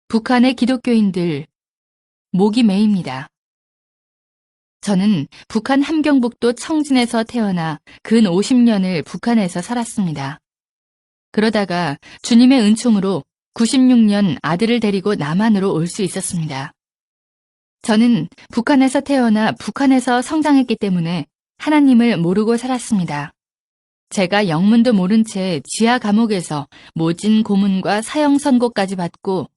북한의 기독교인들, 목이 메입니다. 저는 북한 함경북도 청진에서 태어나 근 50년을 북한에서 살았습니다. 그러다가 주님의 은총으로 96년 아들을 데리고 남한으로 올 수 있었습니다. 저는 북한에서 태어나 북한에서 성장했기 때문에 하나님을 모르고 살았습니다. 제가 영문도 모른 채 지하 감옥에서 모진 고문과 사형 선고까지 받고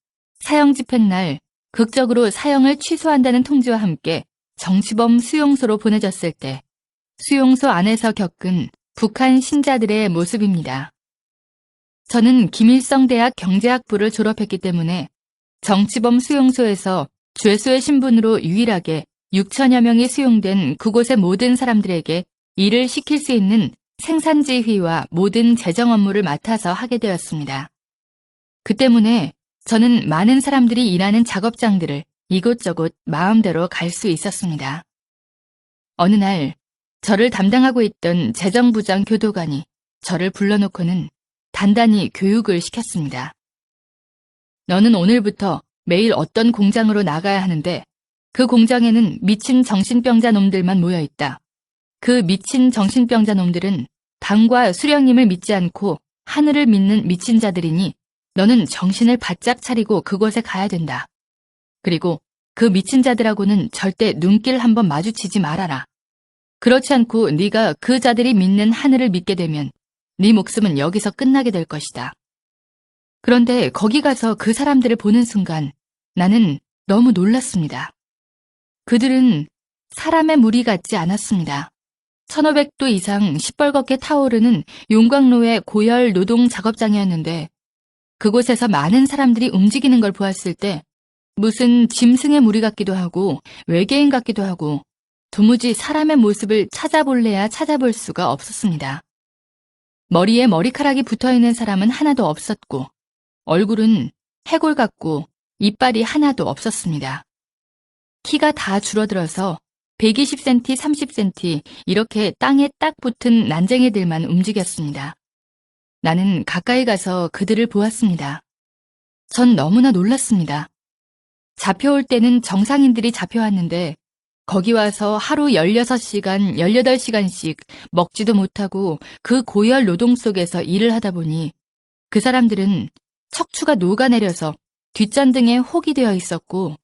사형 집행날 극적으로 사형을 취소한다는 통지와 함께 정치범 수용소로 보내졌을 때 수용소 안에서 겪은 북한 신자들의 모습입니다. 저는 김일성대학 경제학부를 졸업했기 때문에 정치범 수용소에서 죄수의 신분으로 유일하게 6천여 명이 수용된 그곳의 모든 사람들에게 일을 시킬 수 있는 생산지휘와 모든 재정 업무를 맡아서 하게 되었습니다. 그 때문에 저는 많은 사람들이 일하는 작업장들을 이곳저곳 마음대로 갈 수 있었습니다. 어느 날 저를 담당하고 있던 재정부장 교도관이 저를 불러놓고는 단단히 교육을 시켰습니다. 너는 오늘부터 매일 어떤 공장으로 나가야 하는데 그 공장에는 미친 정신병자 놈들만 모여 있다. 그 미친 정신병자 놈들은 당과 수령님을 믿지 않고 하늘을 믿는 미친 자들이니 너는 정신을 바짝 차리고 그곳에 가야 된다. 그리고 그 미친 자들하고는 절대 눈길 한번 마주치지 말아라. 그렇지 않고 네가 그 자들이 믿는 하늘을 믿게 되면 네 목숨은 여기서 끝나게 될 것이다. 그런데 거기 가서 그 사람들을 보는 순간 나는 너무 놀랐습니다. 그들은 사람의 무리 같지 않았습니다. 1500도 이상 시뻘겋게 타오르는 용광로의 고열 노동 작업장이었는데 그곳에서 많은 사람들이 움직이는 걸 보았을 때 무슨 짐승의 무리 같기도 하고 외계인 같기도 하고 도무지 사람의 모습을 찾아볼래야 찾아볼 수가 없었습니다. 머리에 머리카락이 붙어있는 사람은 하나도 없었고 얼굴은 해골 같고 이빨이 하나도 없었습니다. 키가 다 줄어들어서 120cm, 30cm 이렇게 땅에 딱 붙은 난쟁이들만 움직였습니다. 나는 가까이 가서 그들을 보았습니다. 전 너무나 놀랐습니다. 잡혀올 때는 정상인들이 잡혀왔는데 거기 와서 하루 16시간, 18시간씩 먹지도 못하고 그 고열 노동 속에서 일을 하다 보니 그 사람들은 척추가 녹아내려서 뒷전등에 혹이 되어 있었고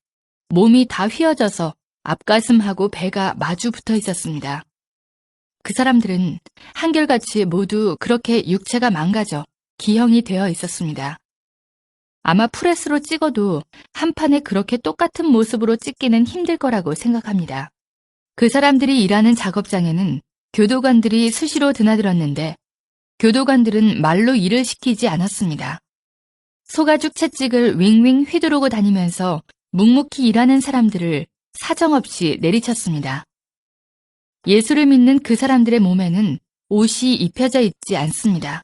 몸이 다 휘어져서 앞가슴하고 배가 마주 붙어 있었습니다. 그 사람들은 한결같이 모두 그렇게 육체가 망가져 기형이 되어 있었습니다. 아마 프레스로 찍어도 한 판에 그렇게 똑같은 모습으로 찍기는 힘들 거라고 생각합니다. 그 사람들이 일하는 작업장에는 교도관들이 수시로 드나들었는데 교도관들은 말로 일을 시키지 않았습니다. 소가죽 채찍을 윙윙 휘두르고 다니면서 묵묵히 일하는 사람들을 사정없이 내리쳤습니다. 예수를 믿는 그 사람들의 몸에는 옷이 입혀져 있지 않습니다.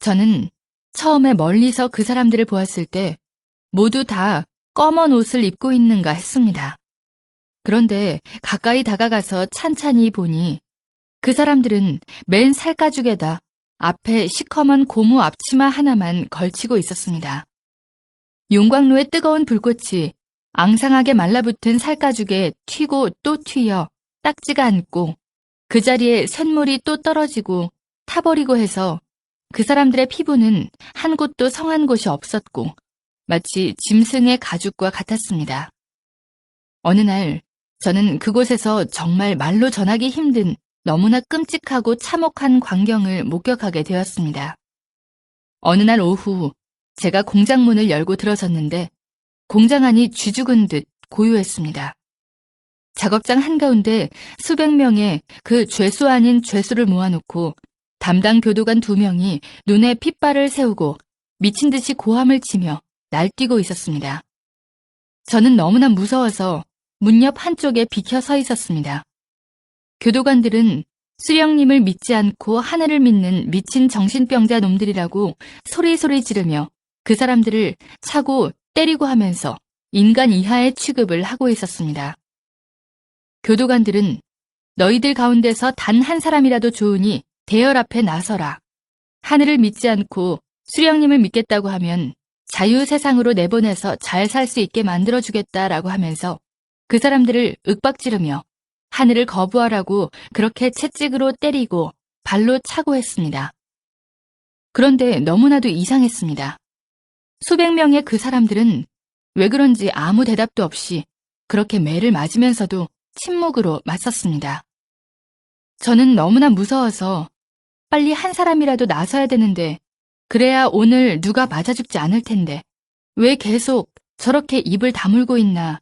저는 처음에 멀리서 그 사람들을 보았을 때 모두 다 검은 옷을 입고 있는가 했습니다. 그런데 가까이 다가가서 찬찬히 보니 그 사람들은 맨 살가죽에다 앞에 시커먼 고무 앞치마 하나만 걸치고 있었습니다. 용광로의 뜨거운 불꽃이 앙상하게 말라붙은 살가죽에 튀고 또 튀어 딱지가 않고 그 자리에 쇳물이 또 떨어지고 타버리고 해서 그 사람들의 피부는 한 곳도 성한 곳이 없었고 마치 짐승의 가죽과 같았습니다. 어느 날 저는 그곳에서 정말 말로 전하기 힘든 너무나 끔찍하고 참혹한 광경을 목격하게 되었습니다. 어느 날 오후 제가 공장 문을 열고 들어섰는데 공장 안이 쥐죽은 듯 고요했습니다. 작업장 한가운데 수백 명의 그 죄수 아닌 죄수를 모아놓고 담당 교도관 2명이 눈에 핏발을 세우고 미친 듯이 고함을 치며 날뛰고 있었습니다. 저는 너무나 무서워서 문 옆 한쪽에 비켜 서 있었습니다. 교도관들은 수령님을 믿지 않고 하늘을 믿는 미친 정신병자 놈들이라고 소리소리 지르며 그 사람들을 차고 때리고 하면서 인간 이하의 취급을 하고 있었습니다. 교도관들은 너희들 가운데서 단 한 사람이라도 좋으니 대열 앞에 나서라. 하늘을 믿지 않고 수령님을 믿겠다고 하면 자유 세상으로 내보내서 잘 살 수 있게 만들어주겠다라고 하면서 그 사람들을 윽박지르며 하늘을 거부하라고 그렇게 채찍으로 때리고 발로 차고 했습니다. 그런데 너무나도 이상했습니다. 수백 명의 그 사람들은 왜 그런지 아무 대답도 없이 그렇게 매를 맞으면서도 침묵으로 맞섰습니다. 저는 너무나 무서워서 빨리 한 사람이라도 나서야 되는데 그래야 오늘 누가 맞아 죽지 않을 텐데 왜 계속 저렇게 입을 다물고 있나.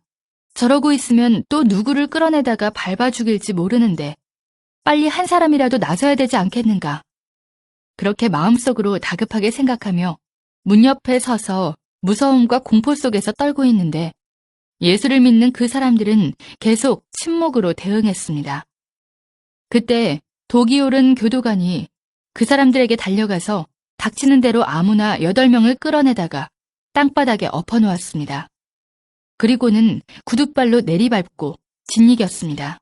저러고 있으면 또 누구를 끌어내다가 밟아 죽일지 모르는데 빨리 한 사람이라도 나서야 되지 않겠는가. 그렇게 마음속으로 다급하게 생각하며 문 옆에 서서 무서움과 공포 속에서 떨고 있는데 예수를 믿는 그 사람들은 계속 침묵으로 대응했습니다. 그때 독이 오른 교도관이 그 사람들에게 달려가서 닥치는 대로 아무나 8명을 끌어내다가 땅바닥에 엎어놓았습니다. 그리고는 구둣발로 내리밟고 짓이겼습니다.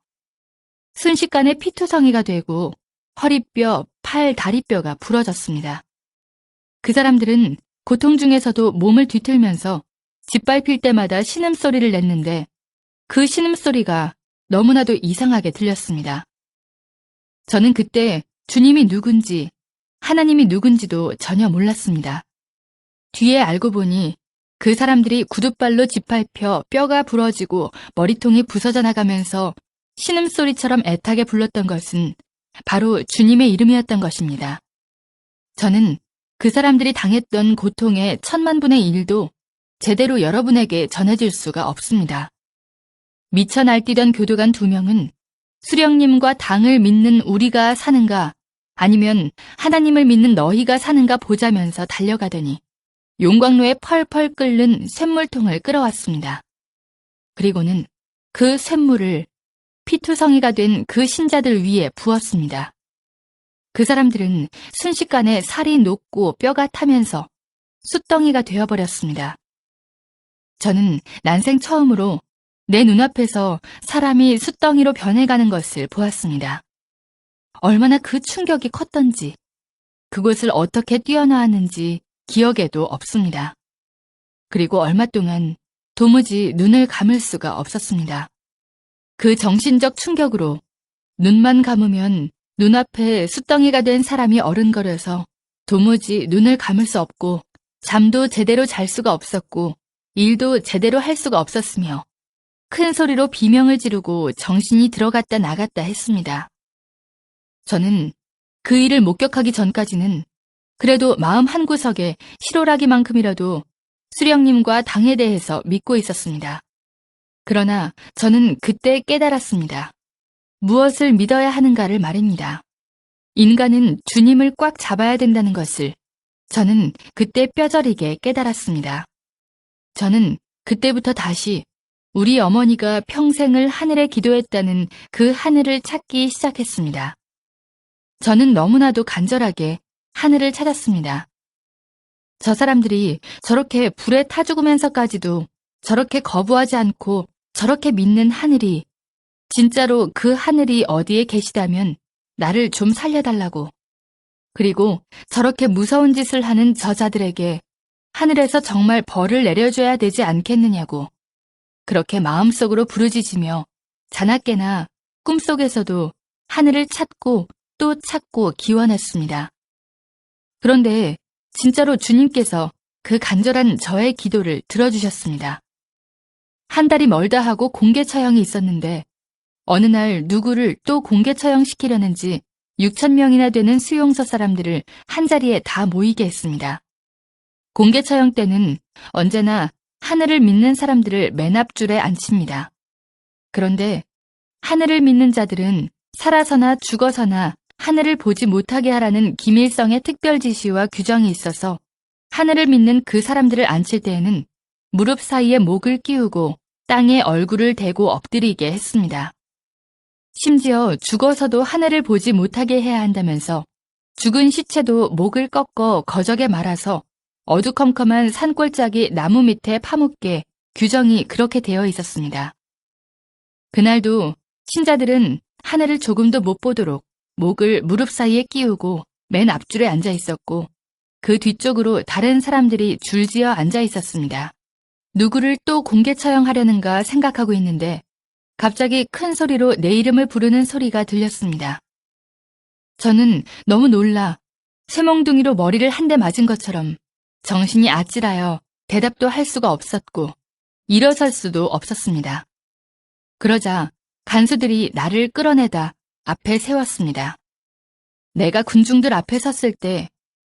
순식간에 피투성이가 되고 허리뼈, 팔, 다리뼈가 부러졌습니다. 그 사람들은 고통 중에서도 몸을 뒤틀면서 짓밟힐 때마다 신음소리를 냈는데 그 신음소리가 너무나도 이상하게 들렸습니다. 저는 그때 주님이 누군지 하나님이 누군지도 전혀 몰랐습니다. 뒤에 알고 보니 그 사람들이 구둣발로 짓밟혀 뼈가 부러지고 머리통이 부서져 나가면서 신음소리처럼 애타게 불렀던 것은 바로 주님의 이름이었던 것입니다. 저는 그 사람들이 당했던 고통의 1000만분의 1도 제대로 여러분에게 전해줄 수가 없습니다. 미쳐 날뛰던 교도관 2명은 수령님과 당을 믿는 우리가 사는가 아니면 하나님을 믿는 너희가 사는가 보자면서 달려가더니 용광로에 펄펄 끓는 쇳물통을 끌어왔습니다. 그리고는 그 쇳물을 피투성이가 된 그 신자들 위에 부었습니다. 그 사람들은 순식간에 살이 녹고 뼈가 타면서 숯덩이가 되어버렸습니다. 저는 난생 처음으로 내 눈앞에서 사람이 숯덩이로 변해가는 것을 보았습니다. 얼마나 그 충격이 컸던지, 그곳을 어떻게 뛰어나왔는지 기억에도 없습니다. 그리고 얼마 동안 도무지 눈을 감을 수가 없었습니다. 그 정신적 충격으로 눈만 감으면 눈앞에 숯덩이가 된 사람이 어른거려서 도무지 눈을 감을 수 없고 잠도 제대로 잘 수가 없었고 일도 제대로 할 수가 없었으며 큰 소리로 비명을 지르고 정신이 들어갔다 나갔다 했습니다. 저는 그 일을 목격하기 전까지는 그래도 마음 한구석에 실오라기만큼이라도 수령님과 당에 대해서 믿고 있었습니다. 그러나 저는 그때 깨달았습니다. 무엇을 믿어야 하는가를 말입니다. 인간은 주님을 꽉 잡아야 된다는 것을 저는 그때 뼈저리게 깨달았습니다. 저는 그때부터 다시 우리 어머니가 평생을 하늘에 기도했다는 그 하늘을 찾기 시작했습니다. 저는 너무나도 간절하게 하늘을 찾았습니다. 저 사람들이 저렇게 불에 타 죽으면서까지도 저렇게 거부하지 않고 저렇게 믿는 하늘이 진짜로 그 하늘이 어디에 계시다면 나를 좀 살려달라고. 그리고 저렇게 무서운 짓을 하는 저자들에게 하늘에서 정말 벌을 내려줘야 되지 않겠느냐고. 그렇게 마음속으로 부르짖으며 자나깨나 꿈속에서도 하늘을 찾고 또 찾고 기원했습니다. 그런데 진짜로 주님께서 그 간절한 저의 기도를 들어주셨습니다. 한 달이 멀다 하고 공개 처형이 있었는데 어느 날 누구를 또 공개 처형시키려는지 6,000명이나 되는 수용소 사람들을 한자리에 다 모이게 했습니다. 공개 처형 때는 언제나 하늘을 믿는 사람들을 맨 앞줄에 앉힙니다. 그런데 하늘을 믿는 자들은 살아서나 죽어서나 하늘을 보지 못하게 하라는 기밀성의 특별 지시와 규정이 있어서 하늘을 믿는 그 사람들을 앉힐 때에는 무릎 사이에 목을 끼우고 땅에 얼굴을 대고 엎드리게 했습니다. 심지어 죽어서도 하늘을 보지 못하게 해야 한다면서 죽은 시체도 목을 꺾어 거적에 말아서 어두컴컴한 산골짜기 나무 밑에 파묻게 규정이 그렇게 되어 있었습니다. 그날도 신자들은 하늘을 조금도 못 보도록 목을 무릎 사이에 끼우고 맨 앞줄에 앉아 있었고 그 뒤쪽으로 다른 사람들이 줄지어 앉아 있었습니다. 누구를 또 공개 처형하려는가 생각하고 있는데 갑자기 큰 소리로 내 이름을 부르는 소리가 들렸습니다. 저는 너무 놀라 쇠몽둥이로 머리를 한 대 맞은 것처럼 정신이 아찔하여 대답도 할 수가 없었고 일어설 수도 없었습니다. 그러자 간수들이 나를 끌어내다 앞에 세웠습니다. 내가 군중들 앞에 섰을 때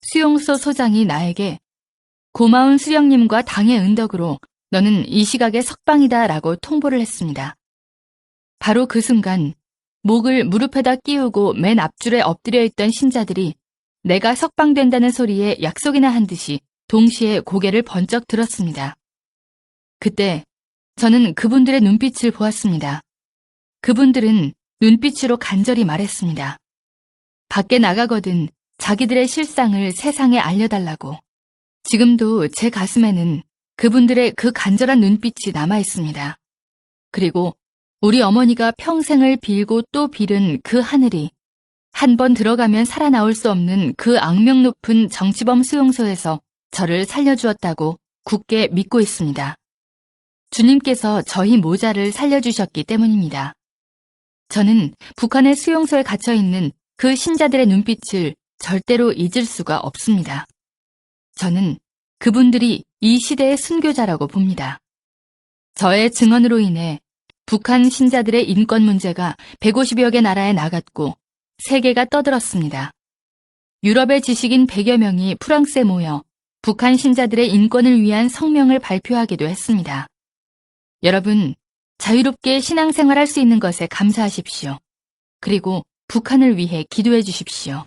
수용소 소장이 나에게 고마운 수령님과 당의 은덕으로 너는 이 시각에 석방이다 라고 통보를 했습니다. 바로 그 순간 목을 무릎에다 끼우고 맨 앞줄에 엎드려 있던 신자들이 내가 석방된다는 소리에 약속이나 한 듯이 동시에 고개를 번쩍 들었습니다. 그때 저는 그분들의 눈빛을 보았습니다. 그분들은 눈빛으로 간절히 말했습니다. 밖에 나가거든 자기들의 실상을 세상에 알려달라고. 지금도 제 가슴에는 그분들의 그 간절한 눈빛이 남아 있습니다. 그리고 우리 어머니가 평생을 빌고 또 빌은 그 하늘이 한 번 들어가면 살아나올 수 없는 그 악명 높은 정치범 수용소에서 저를 살려주었다고 굳게 믿고 있습니다. 주님께서 저희 모자를 살려주셨기 때문입니다. 저는 북한의 수용소에 갇혀있는 그 신자들의 눈빛을 절대로 잊을 수가 없습니다. 저는 그분들이 이 시대의 순교자라고 봅니다. 저의 증언으로 인해 북한 신자들의 인권 문제가 150여 개 나라에 나갔고 세계가 떠들었습니다. 유럽의 지식인 100여 명이 프랑스에 모여 북한 신자들의 인권을 위한 성명을 발표하기도 했습니다. 여러분, 자유롭게 신앙생활할 수 있는 것에 감사하십시오. 그리고 북한을 위해 기도해 주십시오.